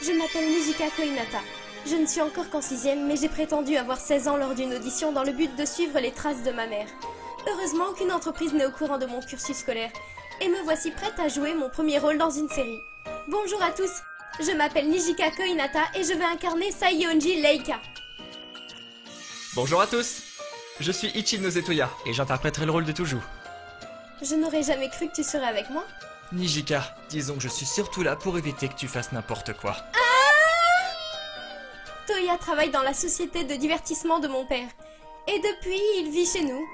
Je m'appelle Nijika Koinata. Je ne suis encore qu'en 6e, mais j'ai prétendu avoir 16 ans lors d'une audition dans le but de suivre les traces de ma mère. Heureusement, aucune entreprise n'est au courant de mon cursus scolaire. Et me voici prête à jouer mon premier rôle dans une série. Bonjour à tous, je m'appelle Nijika Koinata et je vais incarner Saionji Leika. Bonjour à tous, je suis Ichino Zetoya et j'interpréterai le rôle de Toujou. Je n'aurais jamais cru que tu serais avec moi. Nijika, disons que je suis surtout là pour éviter que tu fasses n'importe quoi. Toya travaille dans la société de divertissement de mon père. Et depuis, il vit chez nous.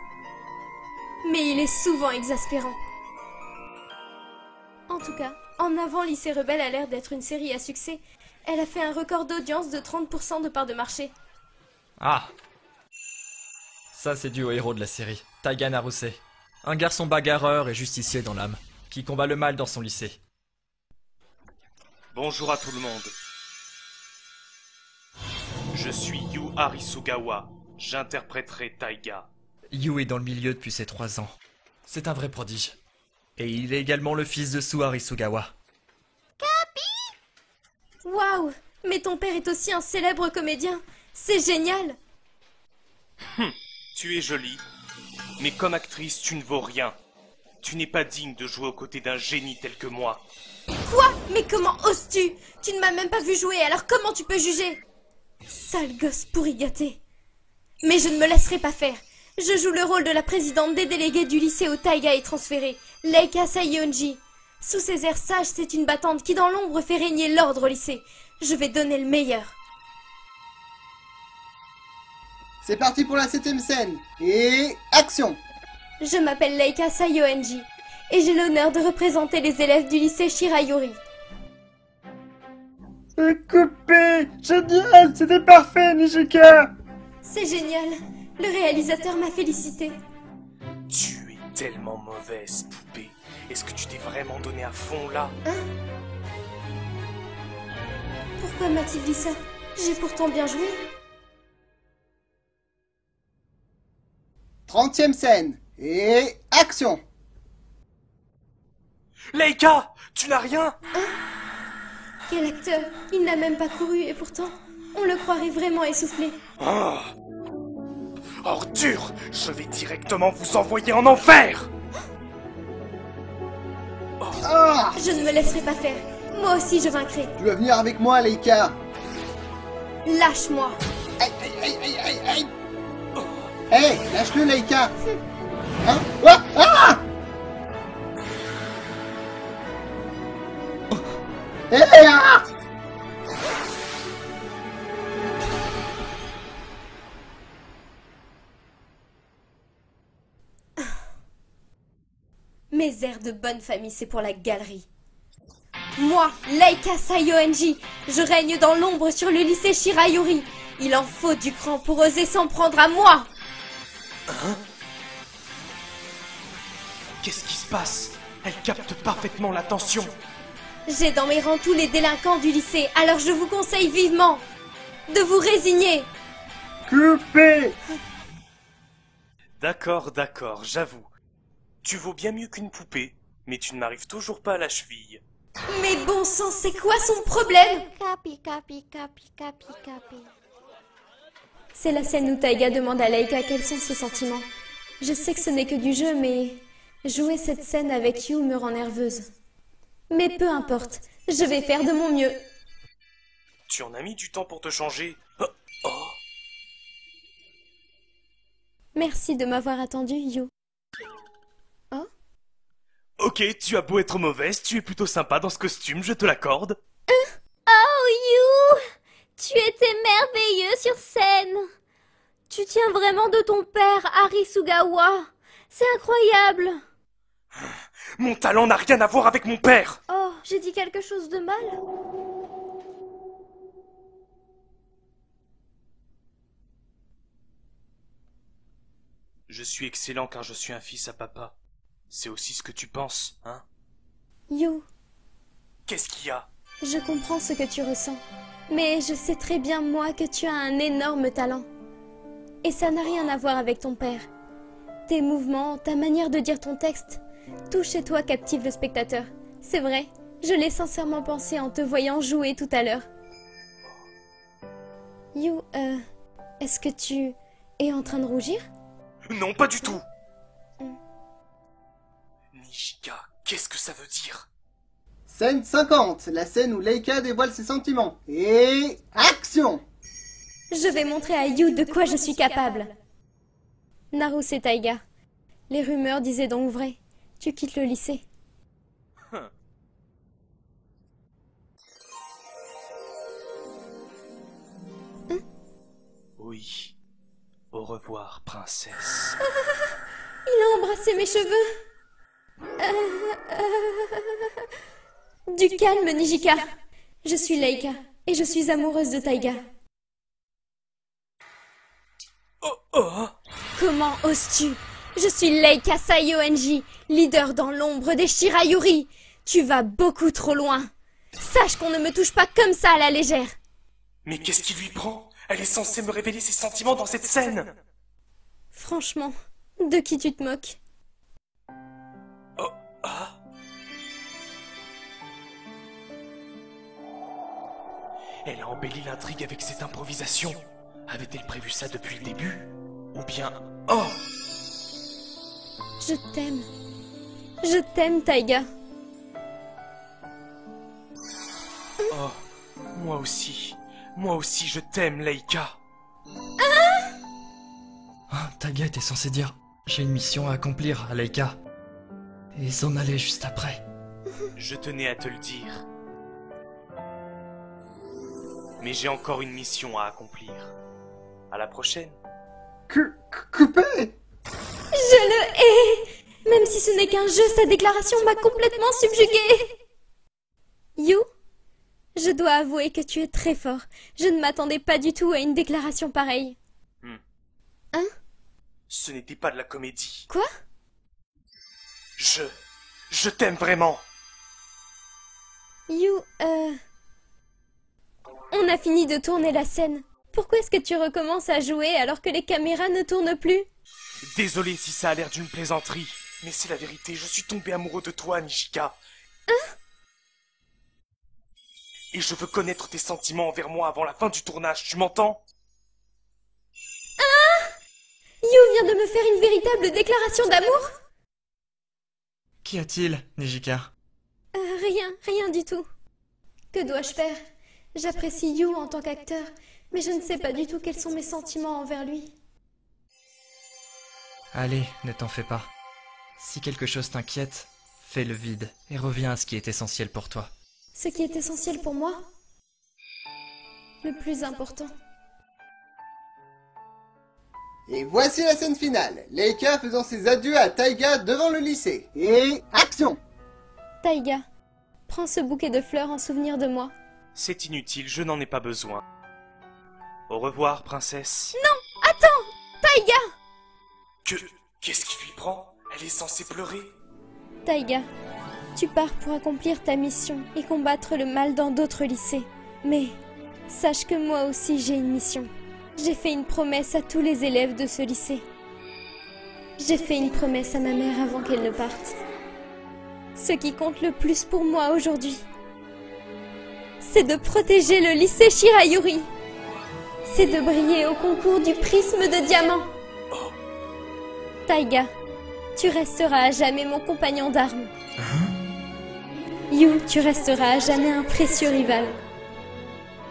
Mais il est souvent exaspérant. En tout cas, En avant, Lycée Rebelle a l'air d'être une série à succès. Elle a fait un record d'audience de 30% de part de marché. Ah, ça c'est dû au héros de la série, Taiga Naruse. Un garçon bagarreur et justicier dans l'âme, qui combat le mal dans son lycée. Bonjour à tout le monde. Je suis Yu Arisugawa. J'interpréterai Taiga. Yu est dans le milieu depuis ses 3 ans. C'est un vrai prodige. Et il est également le fils de Su Arisugawa. Waouh! Mais ton père est aussi un célèbre comédien. C'est génial! Tu es jolie, mais comme actrice, tu ne vaux rien. Tu n'es pas digne de jouer aux côtés d'un génie tel que moi. Quoi? Mais comment oses-tu? Tu ne m'as même pas vu jouer, alors comment tu peux juger? Sale gosse pourri gâté. Mais je ne me laisserai pas faire. Je joue le rôle de la présidente des délégués du lycée où Taiga est transféré, Leika Saionji. Sous ses airs sages, c'est une battante qui dans l'ombre fait régner l'ordre au lycée. Je vais donner le meilleur. C'est parti pour la 7ème scène. Et action! Je m'appelle Leika Saionji et j'ai l'honneur de représenter les élèves du lycée Shirayuri. Coupé! Génial! C'était parfait, Nijika! C'est génial. Le réalisateur m'a félicité. Tu es tellement mauvaise, poupée. Est-ce que tu t'es vraiment donné à fond là? Pourquoi m'a-t-il dit ça? J'ai pourtant bien joué. 30ème scène. Et action! Leika! Tu n'as rien? Quel acteur! Il n'a même pas couru et pourtant, on le croirait vraiment essoufflé. Ordure! Je vais directement vous envoyer en enfer! Ah! Je ne me laisserai pas faire. Moi aussi je vaincrai. Tu vas venir avec moi, Leika. Lâche-moi. Aïe, aïe, aïe, aïe, aïe, aïe. Hé, lâche-le, Leika. Hein? Ah! Ah! Hé, ah! Mes airs de bonne famille, c'est pour la galerie. Moi, Leika Saionji, je règne dans l'ombre sur le lycée Shirayuri. Il en faut du cran pour oser s'en prendre à moi. Qu'est-ce qui se passe? Elle capte parfaitement l'attention. J'ai dans mes rangs tous les délinquants du lycée, alors je vous conseille vivement de vous résigner. Coupé! D'accord, j'avoue. Tu vaux bien mieux qu'une poupée, mais tu ne m'arrives toujours pas à la cheville. Mais bon sang, c'est quoi son problème? C'est la scène où Taiga demande à Leika quels sont ses sentiments. Je sais que ce n'est que du jeu, mais jouer cette scène avec Yu me rend nerveuse. Mais peu importe, je vais faire de mon mieux. Tu en as mis du temps pour te changer. Oh. Merci de m'avoir attendu, Yu. Oh? Ok, tu as beau être mauvaise, tu es plutôt sympa dans ce costume, je te l'accorde. Oh, You! Tu étais merveilleux sur scène! Tu tiens vraiment de ton père, Arisugawa! C'est incroyable! Mon talent n'a rien à voir avec mon père! Oh, j'ai dit quelque chose de mal? Je suis excellent car je suis un fils à papa. C'est aussi ce que tu penses, hein? Yu, Qu'est-ce qu'il y a? je comprends ce que tu ressens. Mais je sais très bien, moi, que tu as un énorme talent. Et ça n'a rien à voir avec ton père. Tes mouvements, ta manière de dire ton texte, tout chez toi captive le spectateur. C'est vrai, je l'ai sincèrement pensé en te voyant jouer tout à l'heure. You, est-ce que tu es en train de rougir? Non, pas du tout. Nijika, qu'est-ce que ça veut dire? Scène 50, la scène où Leika dévoile ses sentiments. Et action! Je vais montrer à You de quoi je suis capable. Naruse et Taiga, les rumeurs disaient donc vrai. Tu quittes le lycée. Oui. Au revoir, princesse. Il a embrassé mes cheveux. Du calme, Nijika. Je suis Leika et je suis amoureuse de Taiga. Oh, oh. Comment oses-tu? Je suis Leika Saionji, leader dans l'ombre des Shirayuri. Tu vas beaucoup trop loin. Sache qu'on ne me touche pas comme ça à la légère. Mais qu'est-ce qui lui prend? Elle est censée me révéler ses sentiments dans cette scène. Franchement, de qui tu te moques? Oh, ah. Elle a embelli l'intrigue avec cette improvisation. Avait-elle prévu ça depuis le début? Ou bien... Oh! Je t'aime. Je t'aime, Taiga. Oh, moi aussi. Moi aussi, je t'aime, Leika. Ah, Taiga était censé dire « J'ai une mission à accomplir à Leika ». Et s'en allait juste après. Je tenais à te le dire. Mais j'ai encore une mission à accomplir. À la prochaine. Coupé! Je le hais. Même si ce n'est qu'un jeu, sa déclaration m'a complètement subjuguée. You, je dois avouer que tu es très fort. Je ne m'attendais pas du tout à une déclaration pareille. Hein? Ce n'était pas de la comédie. Quoi? Je t'aime vraiment. You, on a fini de tourner la scène. Pourquoi est-ce que tu recommences à jouer alors que les caméras ne tournent plus? Désolé si ça a l'air d'une plaisanterie, mais c'est la vérité, je suis tombé amoureux de toi, Nijika. Hein? Et je veux connaître tes sentiments envers moi avant la fin du tournage, tu m'entends? You vient de me faire une véritable déclaration d'amour? Qu'y a-t-il, Nijika? Rien du tout. Que dois-je faire? J'apprécie You en tant qu'acteur, mais je ne sais pas du tout quels sont mes sentiments envers lui. Allez, ne t'en fais pas. Si quelque chose t'inquiète, fais le vide et reviens à ce qui est essentiel pour toi. Ce qui est essentiel pour moi? Le plus important. Et voici la scène finale. Leika faisant ses adieux à Taiga devant le lycée. Et action! Taiga, prends ce bouquet de fleurs en souvenir de moi. C'est inutile, je n'en ai pas besoin. Au revoir, princesse. Non, attends! Taiga! Qu'est-ce qui lui prend? Elle est censée pleurer. Taiga, tu pars pour accomplir ta mission et combattre le mal dans d'autres lycées. Mais sache que moi aussi j'ai une mission. J'ai fait une promesse à tous les élèves de ce lycée. J'ai fait une promesse à ma mère avant qu'elle ne parte. Ce qui compte le plus pour moi aujourd'hui, c'est de protéger le lycée Shirayuri. C'est de briller au concours du prisme de diamant. Taiga, tu resteras à jamais mon compagnon d'armes. You, tu resteras à jamais un précieux rival.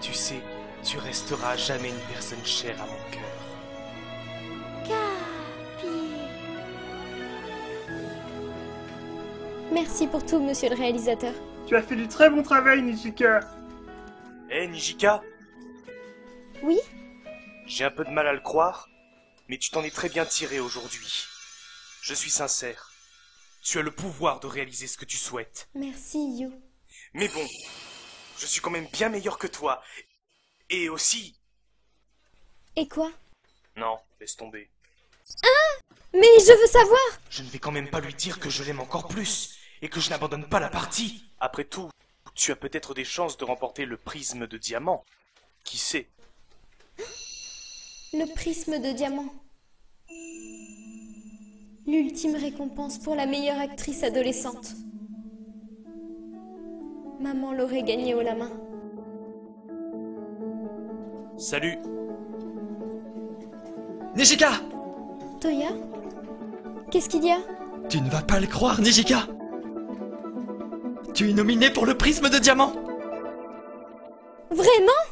Tu sais, tu resteras à jamais une personne chère à mon cœur. Merci pour tout, monsieur le réalisateur. Tu as fait du très bon travail, Nijika. Hé, Nijika, Oui? j'ai un peu de mal à le croire, mais tu t'en es très bien tiré aujourd'hui. Je suis sincère. Tu as le pouvoir de réaliser ce que tu souhaites. Merci, You. Mais bon, je suis quand même bien meilleur que toi. Et aussi... Et quoi? Non, laisse tomber. Mais je veux savoir! Je ne vais quand même pas lui dire que je l'aime encore plus, et que je n'abandonne pas la partie. Après tout, tu as peut-être des chances de remporter le prisme de diamant. Qui sait? Le prisme de diamant. L'ultime récompense pour la meilleure actrice adolescente. Maman l'aurait gagné haut la main. Salut. Nijika! Toya? Qu'est-ce qu'il y a? Tu ne vas pas le croire, Nijika! Tu es nominée pour le prisme de diamant! Vraiment?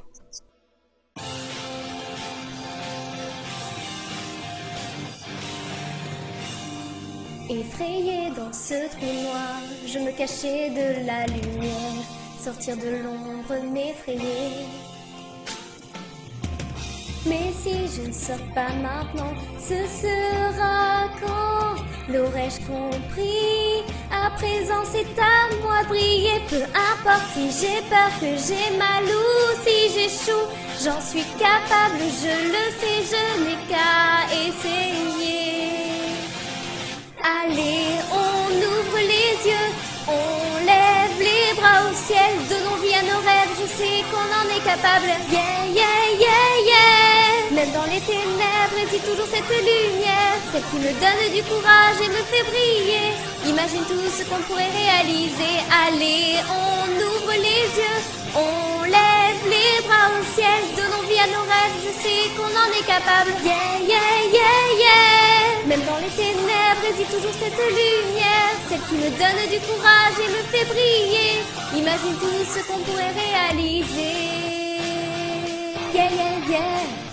Effrayée dans ce trou noir, je me cachais de la lumière. Sortir de l'ombre m'effrayait. Mais si je ne sors pas maintenant, ce sera quand l'aurais-je compris? À présent c'est à moi de briller, peu importe si j'ai peur, que j'ai mal ou si j'échoue. J'en suis capable, je le sais, je n'ai qu'à essayer. Allez, on ouvre les yeux, on lève les bras au ciel, donnons vie à nos rêves, je sais qu'on en est capable. Yeah, yeah, yeah, yeah. Même dans les ténèbres existe toujours cette lumière, celle qui me donne du courage et me fait briller. Imagine tout ce qu'on pourrait réaliser. Allez, on ouvre les yeux, on lève les bras au ciel, donnons vie à nos rêves, je sais qu'on en est capable. Yeah, yeah, yeah, yeah. Même dans les ténèbres existe toujours cette lumière, celle qui me donne du courage et me fait briller. Imagine tout ce qu'on pourrait réaliser. Yeah, yeah, yeah.